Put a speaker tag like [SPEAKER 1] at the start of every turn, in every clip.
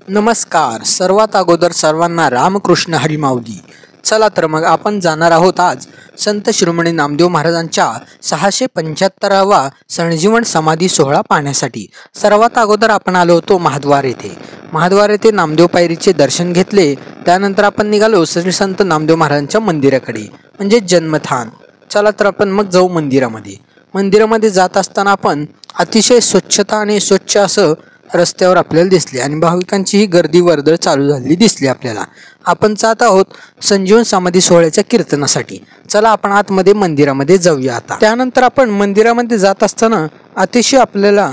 [SPEAKER 1] नमस्कार. सर्वात अगोदर सर्वांना रामकृष्ण हरी माऊली. चला तर मग आपण जाणार आहोत आज संत शिरोमणी नामदेव महाराजांच्या 675वा संजीवन समाधी सोहळा पाहण्यासाठी. सर्वात अगोदर आपण आलो होतो महाद्वार येथे. महाद्वार येथे नामदेव पायरीचे दर्शन घेतले. त्यानंतर आपण निघालो श्री संत नामदेव महाराजांच्या मंदिराकडे, म्हणजे जन्मस्थान. चला तर आपण मग जाऊ मंदिरामध्ये. मंदिरामध्ये जात असताना आपण अतिशय स्वच्छता आणि स्वच्छ असं रस्त्यावर आपल्याला दिसले आणि भाविकांची ही गर्दी वर्दळ चालू झालेली दिसली आपल्याला. आपण जात आहोत संजीवन समाधी सोहळ्याच्या कीर्तनासाठी. चला आपण आतमध्ये मंदिरामध्ये जाऊया आता. त्यानंतर आपण मंदिरामध्ये जात असताना अतिशय आपल्याला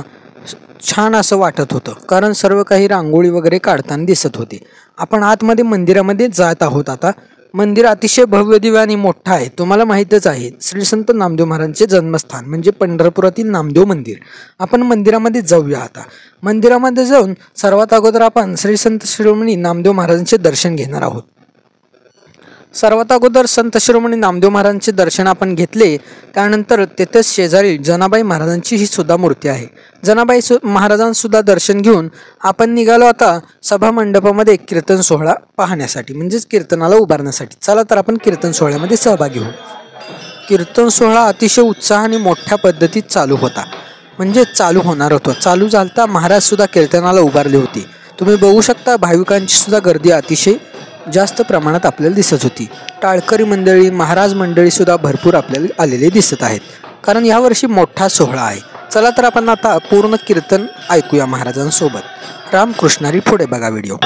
[SPEAKER 1] छान असं वाटत होतं, कारण सर्व काही रांगोळी वगैरे काढताना दिसत होते. आपण आतमध्ये मंदिरामध्ये जात आहोत आता. मंदिर अतिशय भव्य दिव्य आणि मोठं आहे. तुम्हाला माहीतच आहे, श्री संत नामदेव महाराजांचे जन्मस्थान म्हणजे पंढरपुरातील नामदेव मंदिर. आपण मंदिरामध्ये जाऊया आता. मंदिरामध्ये जाऊन सर्वात अगोदर आपण श्री संत शिरोमणी नामदेव महाराजांचे दर्शन घेणार आहोत. सर्वात अगोदर संत शिरोमणी नामदेव महाराजांचे दर्शन आपण घेतले. त्यानंतर तेथेच शेजारी जनाबाई महाराजांची ही सुद्धा मूर्ती आहे. जनाबाई महाराजांसुद्धा दर्शन घेऊन आपण निघालो आता सभा मंडपामध्ये कीर्तन सोहळा पाहण्यासाठी, म्हणजेच कीर्तनाला उभारण्यासाठी. चला तर आपण कीर्तन सोहळ्यामध्ये सहभागी होऊ. कीर्तन सोहळा अतिशय उत्साह आणि मोठ्या पद्धतीत चालू होता, म्हणजे चालू होणार होता. चालू झालता महाराज सुद्धा कीर्तनाला उभारले होते. तुम्ही बघू शकता भाविकांची सुद्धा गर्दी अतिशय जास्त प्रमाणात आपल्याला दिसत होती. टाळकरी मंडळी, महाराज मंडळी सुद्धा भरपूर आपल्याला आलेले दिसत आहेत, कारण यावर्षी मोठा सोहळा आहे. चला तर आपण आता पूर्ण कीर्तन ऐकूया महाराजांसोबत. रामकृष्णारी. पुढे बघा व्हिडिओ.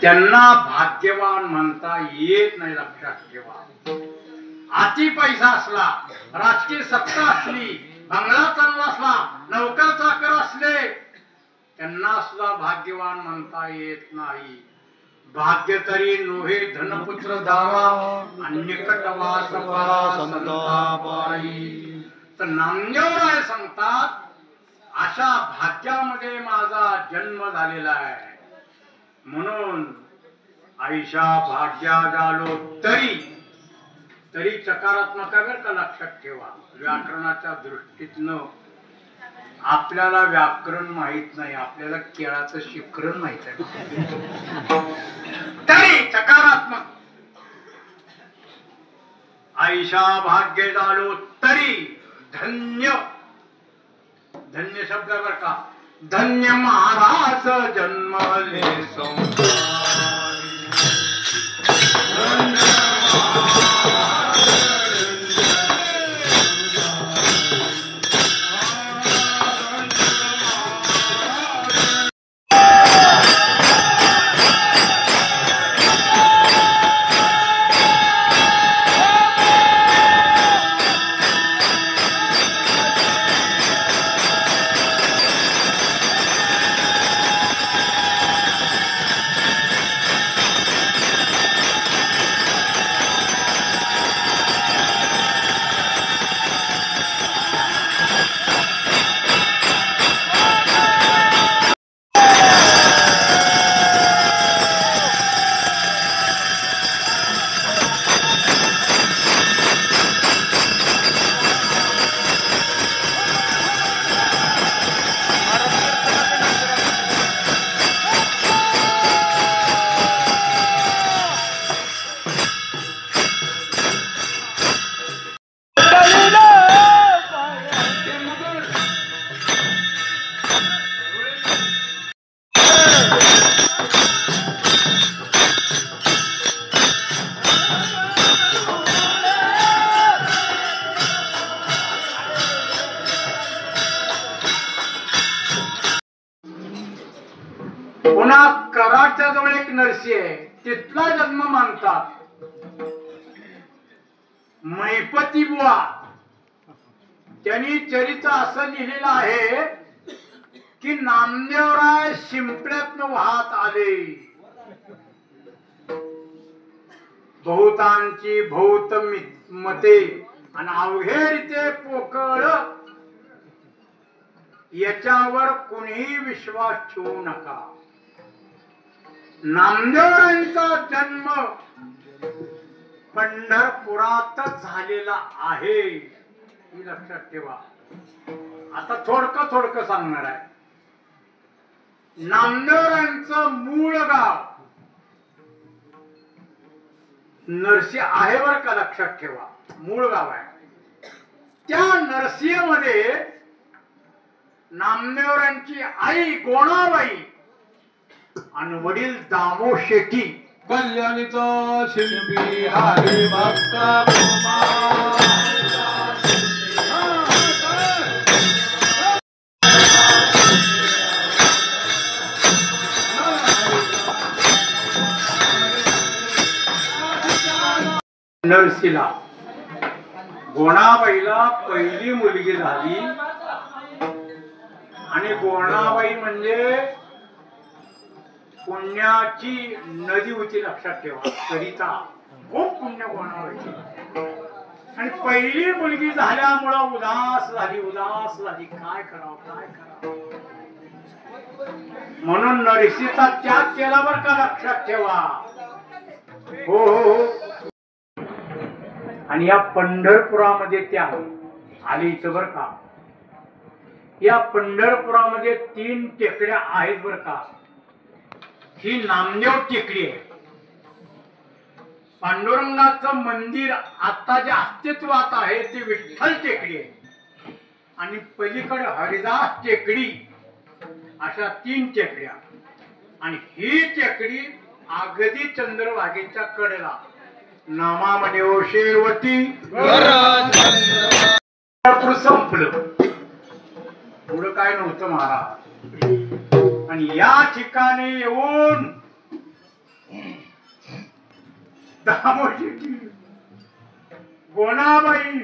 [SPEAKER 2] त्यांना भाग्यवान म्हणता येत नाही, लक्षात ठेवा. अति पैसा असला, राजकीय सत्ता असली, बंगला चांगला असला, नौकर चाकर असले, त्यांना सुद्धा भाग्यवान म्हणता येत नाही. भाग्य तरी नोहे धनपुत्र दावा आणि निकटवास संतापाई. तर नामदेवराय सांगतात अशा भाग्यामध्ये माझा जन्म झालेला आहे. म्हणून आईशा भाग्या झालो तरी सकारात्मक आहे बरं का, लक्षात ठेवा. व्याकरणाच्या दृष्टीतनं आपल्याला व्याकरण माहित नाही, आपल्याला केळाचं शिकरण माहित आहे, तरी सकारात्मक. आईशा भाग्य झालो तरी धन्य, धन्य शब्द बर का, धन्य महाराज जन्मले पुन्हा कराडच्या जवळ एक नरसी आहे, तिथला जन्म मानतात. महिपती बुवा त्यांनी चरित्र असं लिहिलेलं आहे की नामदेवराय शिंपल्यातनं वाहत आले. बहुतांची बहुत मते आणि अवघे पोकळ, याच्यावर कुणीही विश्वास ठेवू नका. नामदेवरायांचा जन्म पंढरपुरातच झालेला आहे, ही लक्षात ठेवा. आता थोडकं सांगणार आहे. नामदेवरायांचं मूळ गाव नरसी आहे बर का, लक्षात ठेवा. मूळ गाव आहे. त्या नरसीमध्ये नामदेवरायांची आई गोणाबाई आणि वडील दामो शेट्टी.
[SPEAKER 3] कल्याणीचा शिल्पी हरी भक्त
[SPEAKER 2] नरसीला गोणाबाईला पहिली मुलगी झाली आणि गोणाबाई म्हणजे पुण्याची नदी होती, लक्षात ठेवा. सरिता खूप पुण्य गोणाबाईची. आणि पहिली मुलगी झाल्यामुळं उदास झाली. काय करावं. म्हणून नरसीचा त्याग केला बर का, लक्षात ठेवा. हो. आणि या पंढरपुरामध्ये त्या आली इथं बर का. या पंढरपुरामध्ये 3 टेकड्या आहेत बर का. ही नामदेव टेकडी आहे. पांडुरंगाचं मंदिर आता जे अस्तित्वात आहे ते विठ्ठल टेकडी आहे. आणि पलीकडे हरिदास टेकडी, अशा 3 टेकड्या. आणि ही टेकडी अगदी चंद्रभागेच्या कडेला नामामध्ये शेवटी संपलं. पुढं काय नव्हतं महाराज. आणि या ठिकाणी येऊन दामोजी गोणाबाई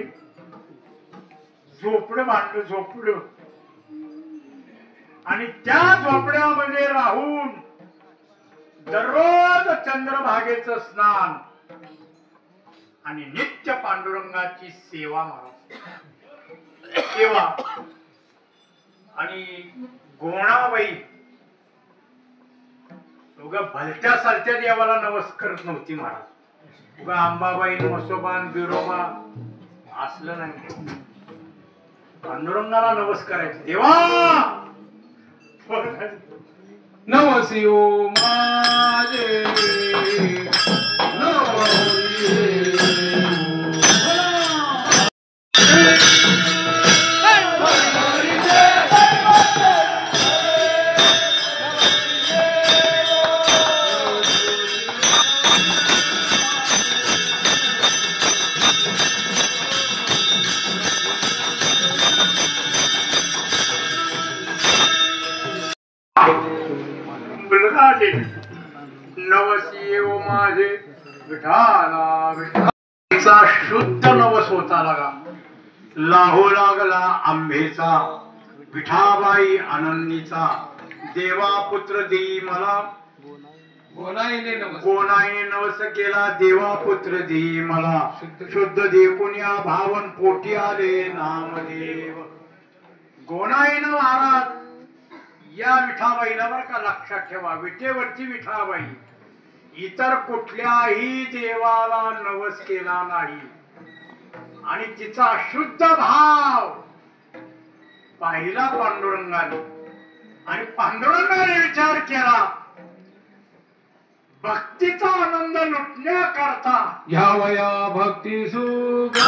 [SPEAKER 2] झोपडं बांधलं, झोपडं. आणि त्या झोपड्यामध्ये राहून दररोज चंद्रभागेचं स्नान आणि नित्य पांडुरंगाची सेवा, महाराज सेवा. आणि गोणाबाई उगा भलत्या सालत्या देवाला नवस करत नव्हती महाराज. उगा अंबाबाई, मसोबान, बिरोबा असलं नाही. पांडुरंगाला नवस करायचे. देवा
[SPEAKER 3] नवसी ओ माझे नवसी
[SPEAKER 2] नवसी ओ माझे विठाला विठाचा शुद्ध नवस होता लागा. लाहो लागला आंबेचा विठाबाई आनंदीचा. देवा पुत्र देई मला कोणाने नवस केला. देवा पुत्र देई मला शुद्ध देखून या भावन पोटी आले नामदेव. गोणाईन महाराज या विठाबाईला बर का लक्षात ठेवा. विटेवरची विठाबाई इतर कुठल्याही देवाला नवस केला नाही. आणि तिचा शुद्ध भाव पाहिला पांडुरंगाने. आणि पांडुरंगाने विचार केला भक्तीचा आनंद लुटण्याकरता
[SPEAKER 3] घ्यावया भक्ती सुख.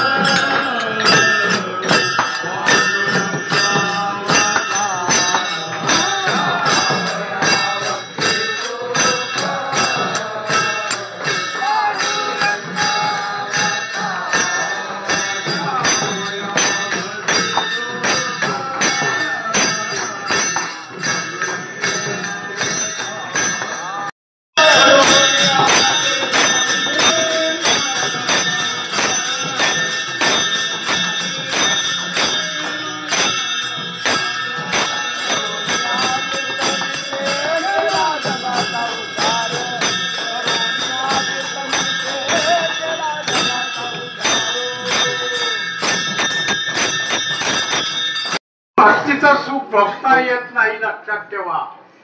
[SPEAKER 2] भक्तीचं सुख भोगता येत नाही, लक्षात ठेवा.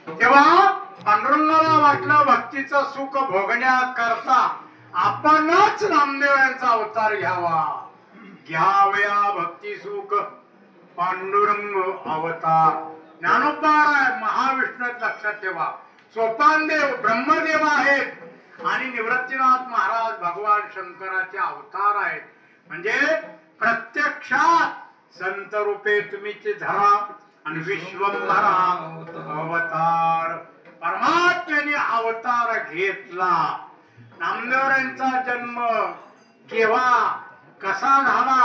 [SPEAKER 2] तेव्हा पांडुरंगाला वाटलं भक्तीचं सुख भोगण्याकरता आपणच नामदेव यांचा अवतार घ्यावा. घ्यावया भक्ती सुख पांडुरंग अवतार. ज्ञानोबा महाविष्णूत लक्षात ठेवा. सोपानदेव ब्रह्मदेव आहेत आणि निवृत्तीनाथ महाराज भगवान शंकराचे अवतार आहेत. म्हणजे प्रत्यक्षात संत रूपे तुम्हीचे धरा आणि विश्वंभरा अवतार. परमात्म्याने अवतार घेतला. नामदेवरायांचा जन्म केव्हा कसा झाला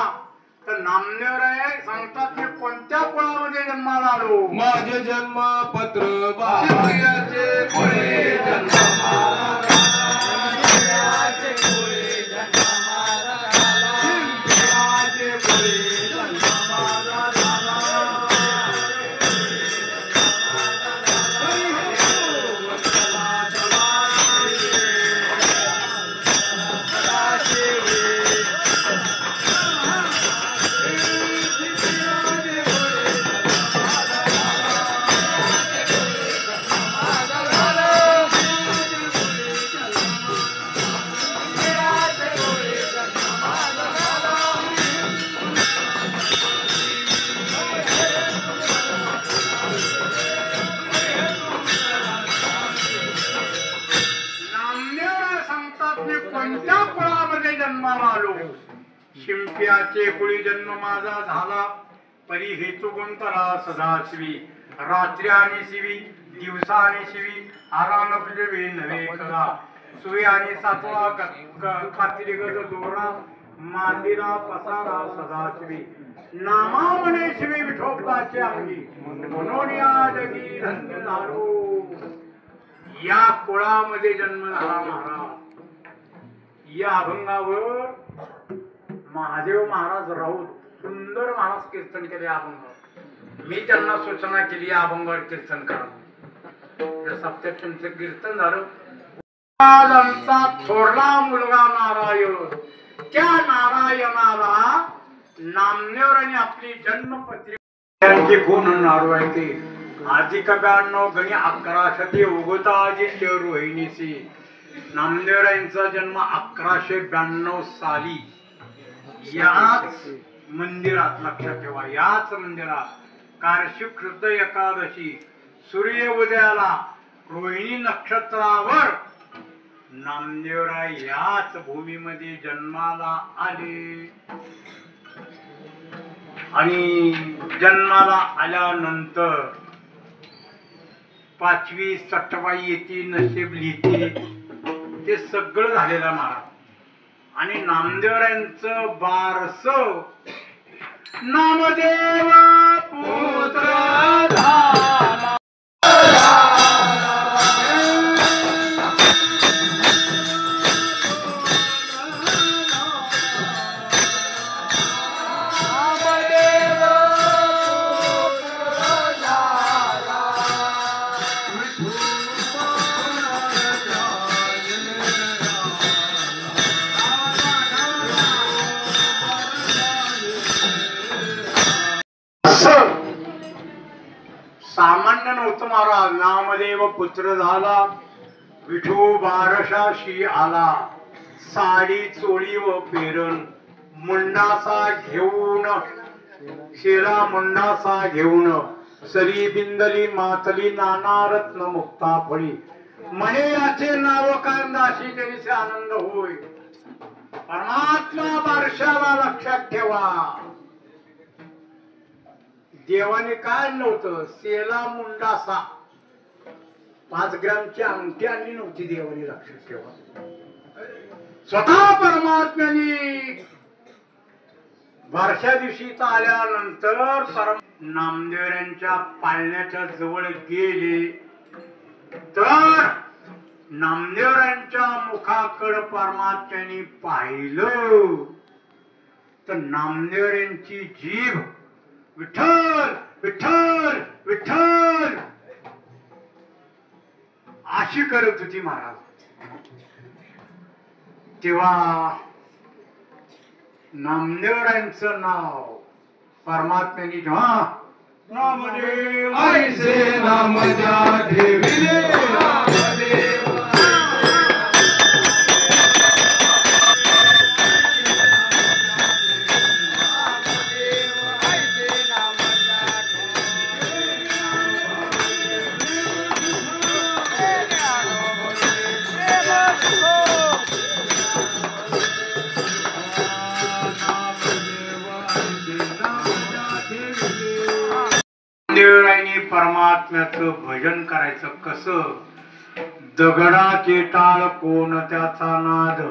[SPEAKER 2] तर नामदेवराय सांगतात मी कोणत्या कुळामध्ये जन्माला आलो.
[SPEAKER 3] माझे जन्म पत्र बाबाचे पुढे जन्माला
[SPEAKER 2] कोणत्या कुळामध्ये जन्माला आलो. शिंप्याचे कुळी जन्म माझा झाला. परी हेतू गुंतला सदाशिवी. रात्री आणि शिवी दिवसा आणि शिवी आराम पृथ्वी नव्हे करा. सुई आणि सातवा खात्री गज दोरा मांदिरा पसारा सदाशिवी. नामा म्हणे शिवी विठोबाचे अंगी म्हणून या जगी धन्य झालो. या कुळामध्ये जन्म झाला महाराज. या अभंगावर महादेव महाराज राऊत सुंदर महाराज कीर्तन केले अभंगावर. मी त्यांना सूचना केली या अभंगावर कीर्तन करा. सप्तशतीचं कीर्तन झालं. महाराजांचा थोरला मुलगा नारायण, त्या नारायणाला नामदेवरांनी आपली जन्मपत्रिका त्यांची गुण नारू आहे ते अधिक 92 गणी 1100 उगवता आदित्य रोहिणीसी. नामदेवरायांचा जन्म 1192 साली याच मंदिरात, लक्षात ठेवा, याच मंदिरात कार्तिक शुद्ध एकादशी सूर्य उदयाला रोहिणी नक्षत्रावर नामदेवराय याच भूमीमध्ये जन्माला आले. आणि जन्माला आल्यानंतर 5वी सटवाई येते, नशीब लिहिते, ते सगळं झालेलं महाराज. आणि नामदेवरायांचं बारस नामदेव पुत्र झाला. सामान्य नव्हतं महाराज. नामदेव पुत्र झाला, विठू बारशाशी आला, साडी चोळी व पेरण मुंडासा घेऊन, शेरा मुंडासा घेऊन, सरी बिंदली मातली नाना रत्न मुक्ता फळी, म्हणे याचे नाव कांदाशी जरीचे आनंद होय. परमात्मा बारशाला लक्षात ठेवा. देवाने काय नव्हतं, सेला मुंडासा 5 ग्रामची अंगठी आणली नव्हती देवाने, लक्षात ठेवा. स्वतः परमात्म्याने बारशा दिवशी आल्यानंतर नामदेवरांच्या पाळण्याच्या जवळ गेले तर नामदेवरांच्या मुखाकडे परमात्म्याने पाहिलं तर नामदेवरांची जीभ विठ्ठल विठ्ठल विठ्ठल अशी करत होती महाराज. तेव्हा नामदेवरायांचं नाव परमात्म्याने जेव्हा नामदेव
[SPEAKER 3] ऐसे नाम द्या ठेविले नामदेव.
[SPEAKER 2] नामदेवरायांनी परमात्म्याचं भजन करायचं कसं. दगडाचे टाळ कोण त्याचा नाद,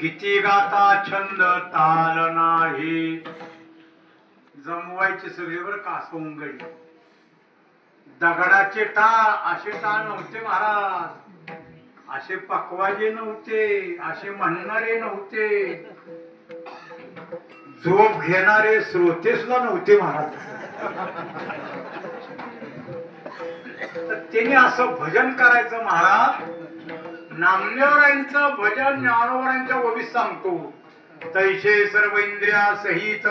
[SPEAKER 2] गीती गाता छंद ताल नाही. जमवायचे सगळेवर कासवंगडी. दगडाचे टाळ असे टाळ नव्हते महाराज, असे पकवाजे नव्हते, असे म्हणणारे नव्हते, झोप घेणारे श्रोते सुद्धा नव्हते महाराज. त्याने असं भजन करायचं महाराज. नामदेवरायांचं भजन ज्ञानोबरांच्या ओवीत सांगतो. तैसे सर्व इंद्रिया सहित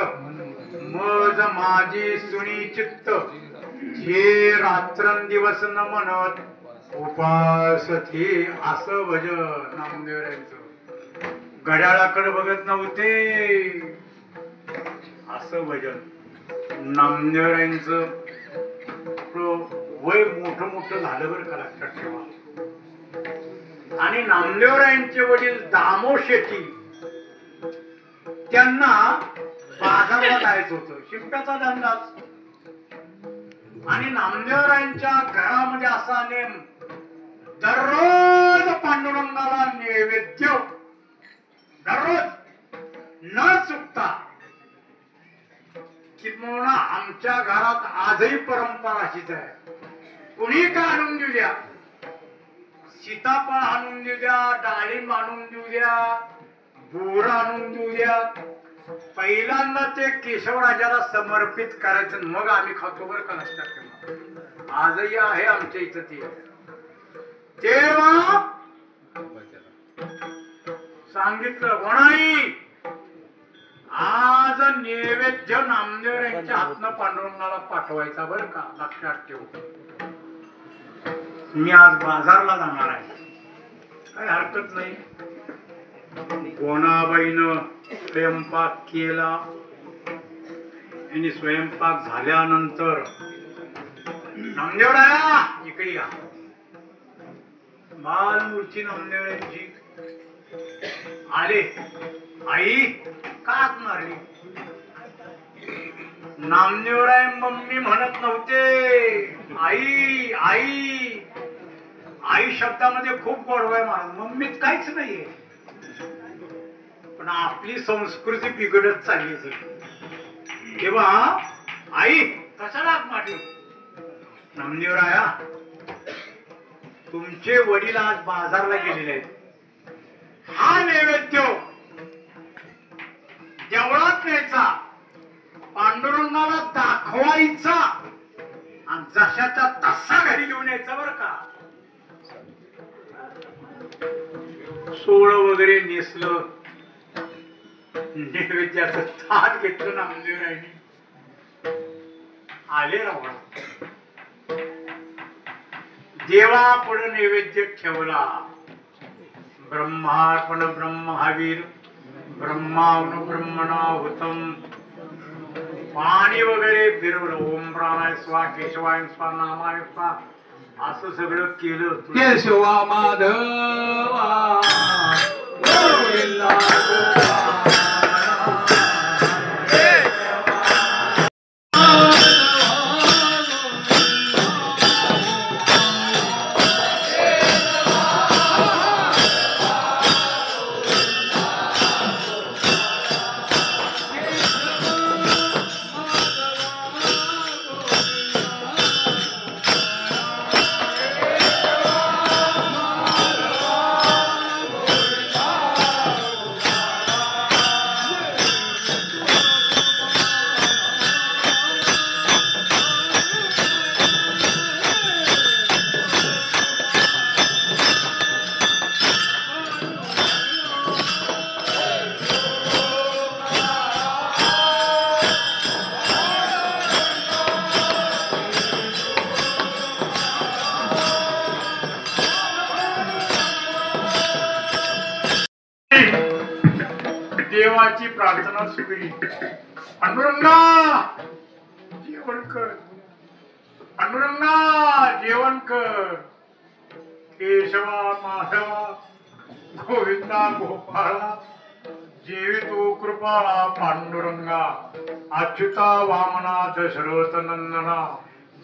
[SPEAKER 2] मज माझी सुनी चित्त, हे रात्रंदिवस न म्हणत उपासते. असं भजन नामदेवरायांचं. घड्याळाकडे बघत नव्हते, असं भजन नामदेवरायांचं. वय मोठं मोठं झालं बरं का, लक्षात ठेवा. आणि नामदेवरायांचे वडील दामो शेट्टी, त्यांना बाजारला जायचं होतं, शिंप्याचा धंदाच. आणि नामदेवरायांच्या घरामध्ये असा नेम, दररोज पांडुरंगाला नैवेद्य, दररोज न चुकता. किंवा आमच्या घरात आजही परंपरा अशीच आहे. कुणी का आणून देऊ द्या, सीताफळ आणून देऊ द्या, डाळिंब आणून देऊ द्या, बोर आणून देऊ द्या. पहिल्यांदा ते केशवराजाला समर्पित करायचं आणि मग आम्ही खातो बरं का, लक्षात ठेवा. आजही आहे आमच्या इथं ते. तेव्हा सांगितलं कोणाही आज नैवेद्य नामदेव यांच्या हातनं पांडुरंगाला पाठवायचा बरं का, लक्षात ठेव. मी आज बाजारला जाणार आहे, काही हरकत नाही. कोणाबाईनं स्वयंपाक केला आणि स्वयंपाक झाल्यानंतर नामदेवराया इकडे या. बालमूर्ती नामदेवरायांची आले. आई का मारली? नामदेवराय मम्मी म्हणत नव्हते, आई आई आई शब्दामध्ये खूप गोडवा आहे महाराज. मम्मीत काहीच नाहीये, पण आपली संस्कृती बिघडत चालली सगळी. तेव्हा आई कशाला हाक मारली? नामदेवराया तुमचे वडील आज बाजारला गेलेले आहेत, हा नैवेद्य देवळात न्यायचा, पांडुरंगाला दाखवायचा आणि जशाचा तसा घरी घेऊन यायचा बरं का. सोळ वगैरे नेसलं, नैवेद्याचं ताट घेतलं नामदेवरायांनी. आले रावळा, देवा पुढे नैवेद्य ठेवला. ब्रह्मार्पण ब्रह्महावीर ब्रह्मावनु ब्रह्मणाहुतम. पाणी वगैरे फिरवलं. ओम प्राणाय स्वा केशवाय स्वा नामाय स्वा असं सगळं केलं.
[SPEAKER 3] केशवा माधवा गोविंदा
[SPEAKER 2] देवाची प्रार्थना सुकली. पांडुरंगा जेवण कर, पांडुरंगा जेवण कर. केशवा माधवा गोविंदा गोपाळा जेवी तू कृपाळा पांडुरंगा. अच्युता वामना दशरथ नंदना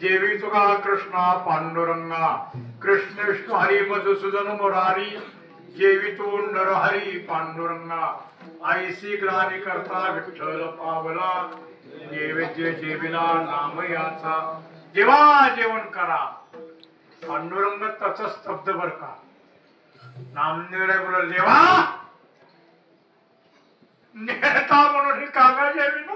[SPEAKER 2] जेवी तुका कृष्णा पांडुरंगा. कृष्ण विष्णू हरी मधुसूदन मुरारी जेवी तू नरहरी पांडुरंगा. आईसी ग्लानी करता विठ्ठल पावला नैवेद्य जेविला नाम याचा. जेवा जेवण करा. पांडुरंग तच स्तब्ध बर का. नामदेवराय बोल देवा नेता म्हणून काका जेवी ना.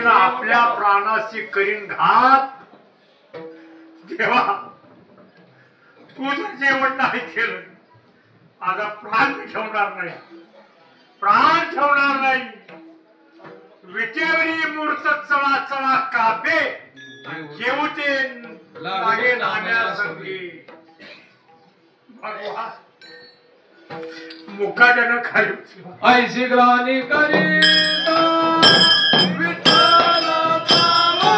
[SPEAKER 2] आपल्या प्राणाशी करीन घात. देवा तुझं जेवण नाही केलं, माझा प्राण ठेवणार नाही, प्राण ठेवणार नाही. विटेवरी मूर्त चळा चळा कापे जेवते लागे नाण्यासंगी. भगवान मुकाट्यानं खाली
[SPEAKER 3] ऐशी ग्लानी करीता विठ्ठल पावा.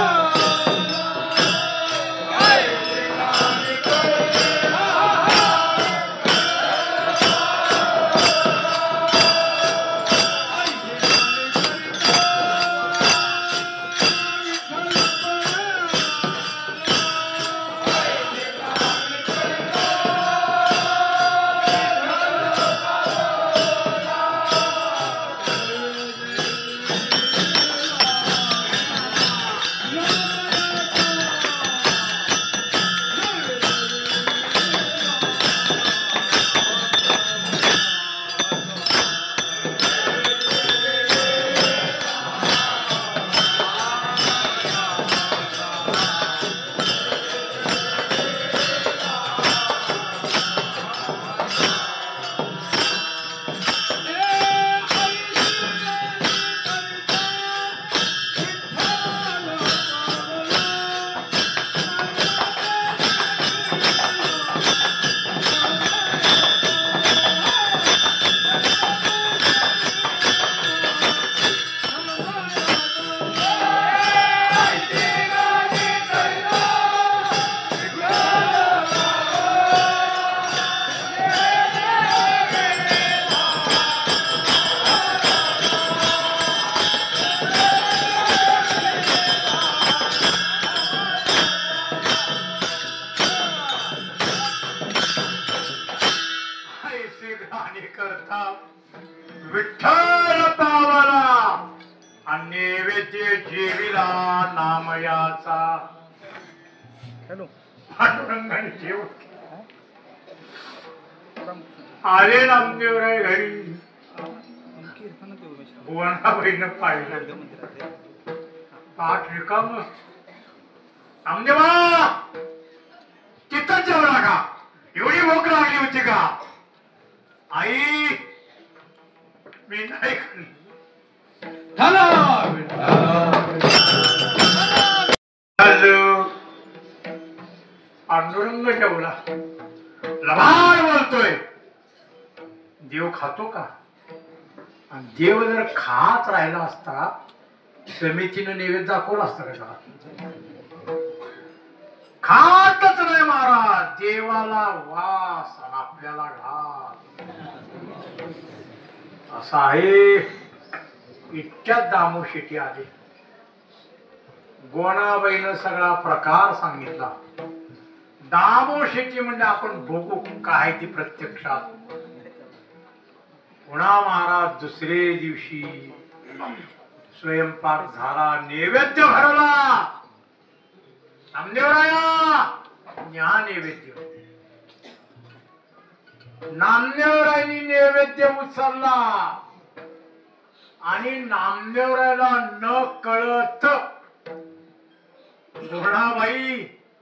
[SPEAKER 2] नैवेद्य जेविला नामयाचा पांडुरंगाने जेव आले नामदेवराय घरी भुवनाबाईनं पाहिलं पाठ रिकाम नामदेवा तिथं जेवला का एवढी भूक लागली होती का आई मी नाही खाल्ली पांडुरंग जेवला लबाड बोलतोय देव खातो का आणि देव जर खात राहिला असता समितीनं नैवेद्य दाखवला असता का त्याला खातच नाही महाराज देवाला वास आणि आपल्याला घात असा आहे इतक्यात दामू शेट्टी आले गोणाबाईनं सगळा प्रकार सांगितला दामू शेट्टी म्हणजे आपण बघू काय ती प्रत्यक्षात पुन्हा महाराज दुसरे दिवशी स्वयंपाक झाला नैवेद्य भरवला नामदेवराया न्या नैवेद्य नामदेवरायांनी नैवेद्य उचलला आणि नामदेवरायाला न कळत गुणाबाई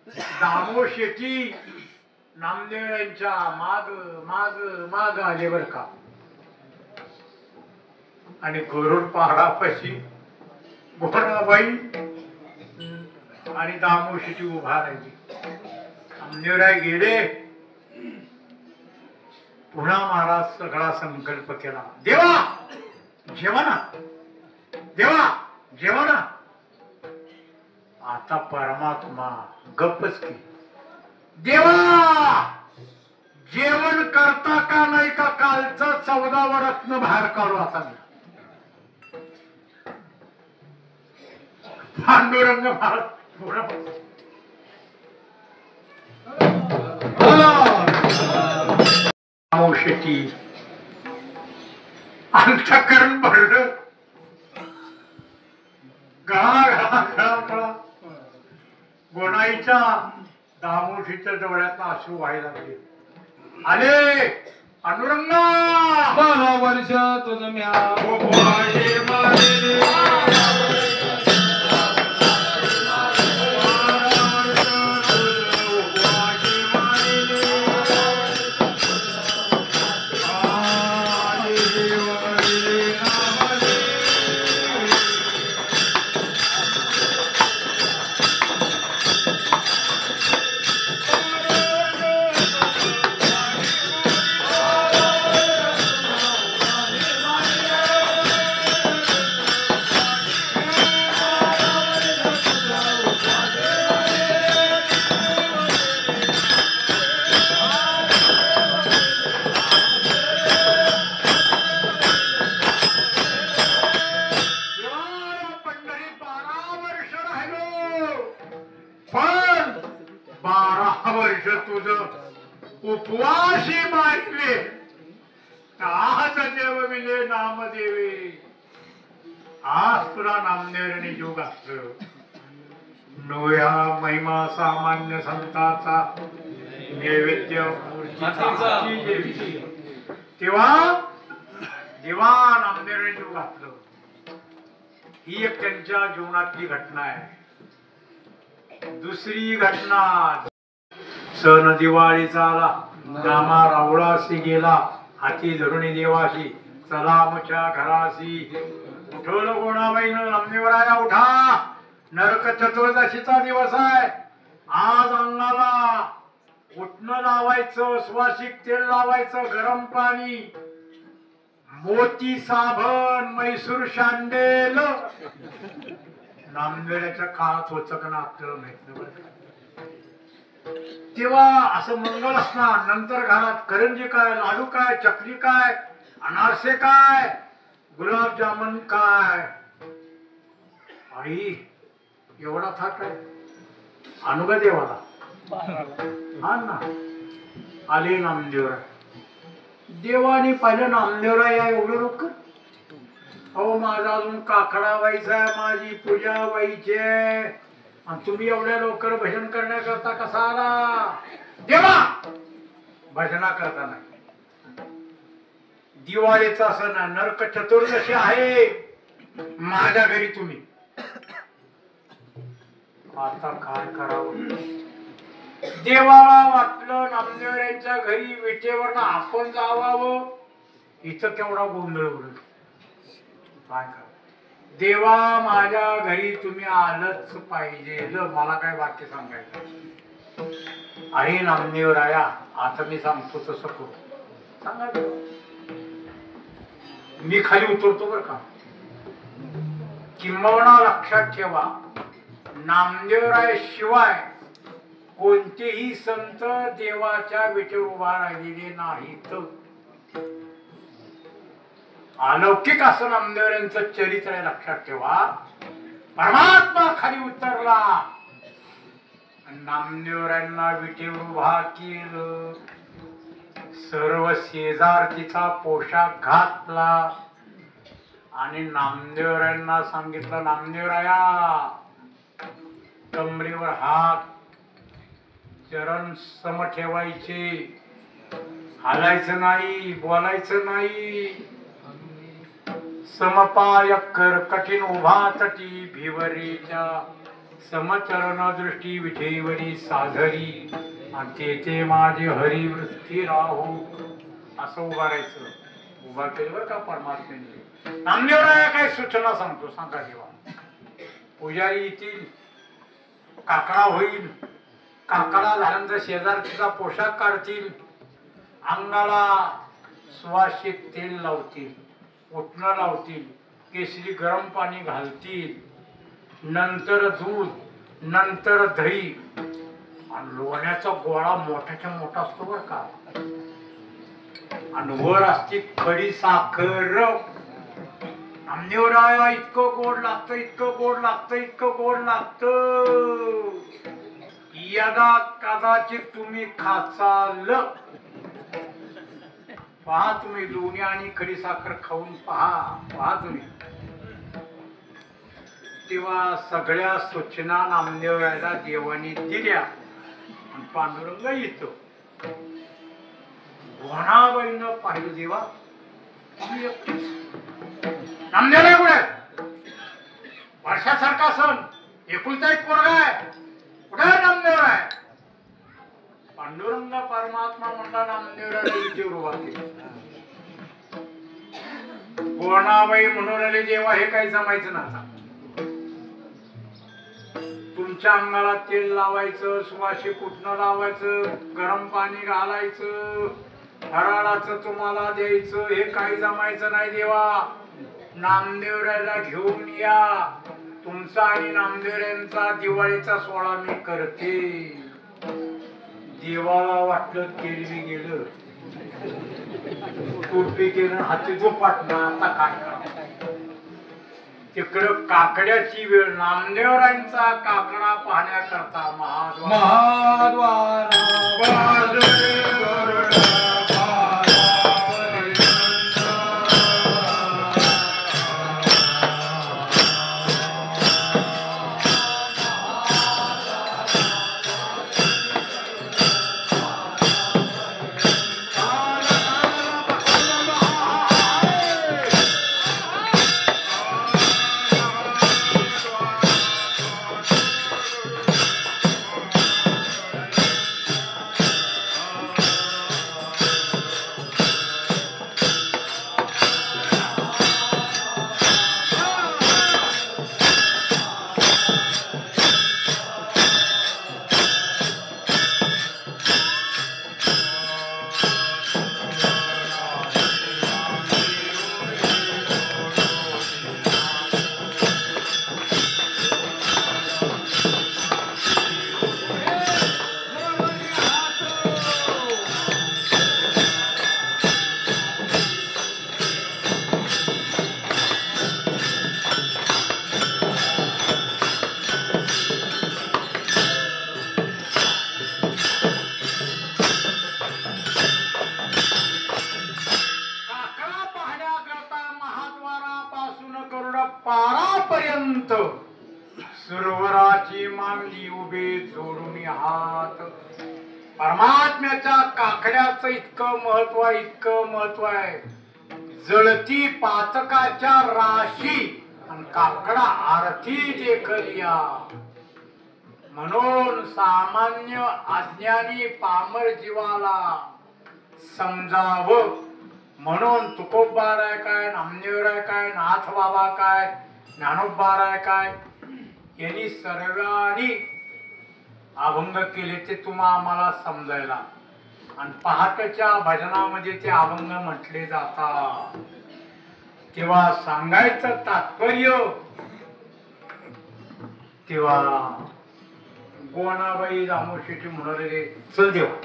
[SPEAKER 2] दामो शेट्टी नामदेवरायांच्या माग माग माग आले बर का आणि गरुड पहाडापाशी गुणाबाई आणि दामो शेट्टी उभा राहिली नामदेवराय गेले पुन्हा महाराज सगळा संकल्प केला देवा जेवा ना देवा जेवा ना आता परमात्मा गप्पच की देवा जेवण करता का नाही का कालचं 14 वर्षनं बाहेर काढू आता मी पांडुरंग शेट्टी अंतःकरण भरलं गळा गोणाईच्या दामोशीच्या डोळ्यात अश्रू व्हायला लागले आले पांडुरंगा
[SPEAKER 3] 12 वर्ष तुझं म्या
[SPEAKER 2] उपवासी मारले आज देव मिले नामदेवे आज तुला नामदेवाने जीव घातलं नोया महिमा सामान्य संताचा नैवेद्य तेव्हा देवा नामदेवाने जीव घातलं ही एक त्यांच्या जीवनातली घटना आहे दुसरी घटना सण दिवाळीचा आला नामा रावळाशी गेला हाती धरुणी देवाशी चला आमच्या घराशी उठवलं गोणाबाईनं नामदेवराया उठा नरक चतुर्दशीचा दिवस आहे आज अंगाला उठणं लावायचं सुवासिक तेल लावायचं गरम पाणी मोती साबण मैसूर शांडेल नामदेवाच्या काळात होतं का ना आपल्याला माहित नाही तेव्हा असं मंगल असणार नंतर घरात करंजी काय लाडू काय चकली काय अनारसे काय गुलाबजामुन काय आई एवढा थाट आहे अनुगा देवाला हा ना आले नामदेवराय देवाने पाहिलं नामदेवराय या एवढं लोक अहो माझा अजून काकडा व्हायचा आहे, माझी पूजा व्हायची आहे, आणि तुम्ही एवढ्या लवकर भजन करण्याकरता कसा आला? देवा भजना करता नाही. दिवाळीचा सण आहे, नरक चतुर्दशी आहे, माझ्या घरी तुम्ही. आता काय करावं? देवाला वाटलं नामदेव यांच्या घरी विटेवर आपण जावावं, इथं केवढा गोंधळ उडत. काय करा? देवा माझ्या घरी तुम्ही आलंच पाहिजे, मला काय वाक्य सांगायचं? आहे नामदेव राया, आता मी सांगतो तसं करू. सांगा देवा. मी खाली उतरतो बरं का. किंबहुना लक्षात ठेवा, नामदेवराय शिवाय कोणतेही संत देवाच्या विटेवर उभा राहिलेले नाहीत. अलौकिक असं नामदेवरायांचं चरित्र आहे, लक्षात ठेवा. परमात्मा खाली उतरला, नामदेवरायांना विटेवर उभा केलं, सर्व शेजार तिचा पोशाख घातला आणि नामदेवरायांना सांगितलं, नामदेवराया कमरेवर हात, चरण सम ठेवायचे, हालायचं नाही, बोलायचं नाही. समपाय कर कठीण उभा तटी भिवरेच्या, समचरण दृष्टी विठेवरी साधरी, आणि तेथे माझे हरिवृत्ती राहू. असं उभा राहायचं. उभा केलं बरं का परमात्म्याने. नामदेवराया काय सूचना सांगतो, सांगा देवा. पुजारी येतील, काकडा होईल, काकडा झाल्यानंतर शेजारचा पोशाख काढतील, अंगाला सुवासिक तेल लावतील, उठणं लावतील, केसरी गरम पाणी घालतील, नंतर दूध, नंतर दही, आणि लोण्याचा गोळा मोठ्याच्या मोठा असतो बरं का, आणि वर असते खडी साखर. नामदेवराया इतकं गोड लागतं, इतकं गोड लागतं, इतकं गोड लागतं, यदा कदाचित तुम्ही खाचाल. पहा तुम्ही, लोणी आणि खडी साखर खाऊन पहा तुम्ही. तेव्हा सगळ्या सूचना नामदेवरायाला देवानी दिल्या, आणि पांडुरंग येतो. भोणाबाईनं पाहिलं, देवा तुम्ही एकटीच. नामदेवराय कुठे? वर्षासारखा सण, एकुलता एक पोरगा आहे, कुठे नामदेवराय? पांडुरंग परमात्मा म्हणला, नामदेवरायाला विटेवर उभा केला. भोणाबाई म्हणून आले, देवा हे काही जमायचं नव्हतं. तुमच्या अंगाला तेल लावायचं, सुवाशी कुठनं लावायचं, गरम पाणी घालायचं, हराळाचं तुम्हाला द्यायचं, हे काही जमायचं नाही देवा. नामदेवरायाला घेऊन या, तुमचा आणि नामदेवरायांचा दिवाळीचा सोहळा मी करते. देवाला वाटलं केली गेलं, टोपी केलं, हाती झोपाटला. आता काय करा? तिकडं काकड्याची वेळ. नामदेवरायांचा काकडा पाहण्याकरता महाद्वार सुरवराची मांडी उभे जोडून हात. परमात्म्याच्या काकड्याचं इतकं महत्व आहे, इतकं महत्व आहे. जळती पातकाच्या राशी आणि काकडा आरती देखलिया. म्हणून सामान्य अज्ञानी पामर जीवाला समजावं म्हणून तुकोबाराय काय, नामदेवराय काय, नाथ बाबा काय, ज्ञानोबाराय काय यांनी सर्वांनी अभंग केले ते तुम्हा आम्हाला समजायला. आणि पहाटेच्या भजनामध्ये ते अभंग म्हटले जातात. तेव्हा सांगायचं तात्पर्य, तेव्हा गोणाबाई दामोशीची म्हणाले चल देवा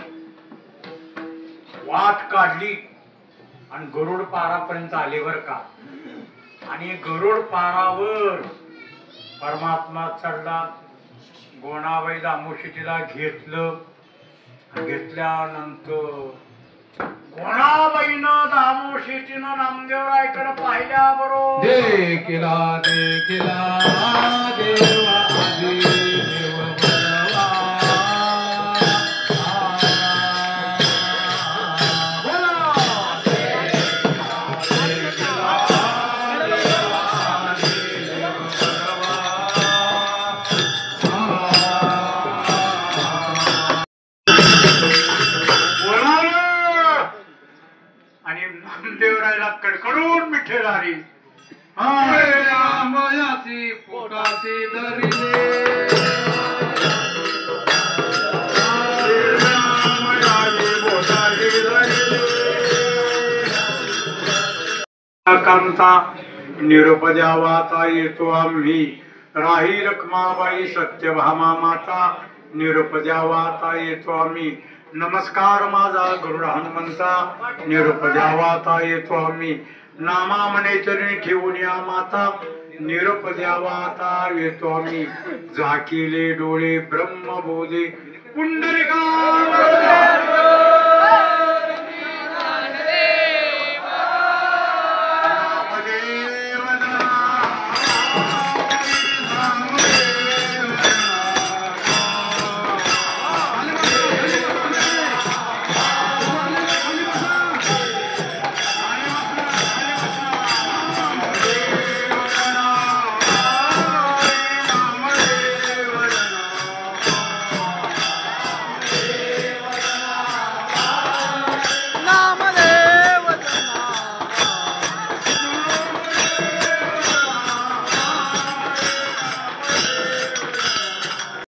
[SPEAKER 2] वाट काढली आणि गरुड पारापर्यंत आले बर का. आणि गरुड पारावर परमात्मा चढला. गोणाबाई दामोशीला घेतलं. घेतल्यानंतर गोणाबाईनं दामोशीनं नामदेवरायकडे पाहिल्या बरोबर
[SPEAKER 3] देखिला देखिला देवा आदी देव बनवा.
[SPEAKER 2] आणि नामदेवरायला कडकडून मिठे झाली.
[SPEAKER 3] रामयाची पोटाची धरिले
[SPEAKER 2] कांता निरोप द्यावा आता येतो आम्ही. राही रखमाबाई सत्यभामा माता निरोप द्यावा आता येतो आम्ही. नमस्कार माझा गरुड हनुमंता निरोप द्यावा आता येतो आम्ही. नामा म्हणे चरणी ठेवून या माता निरोप द्यावा आता येतो आम्ही. झाकिले डोळे ब्रह्मबोधे पुंडलिका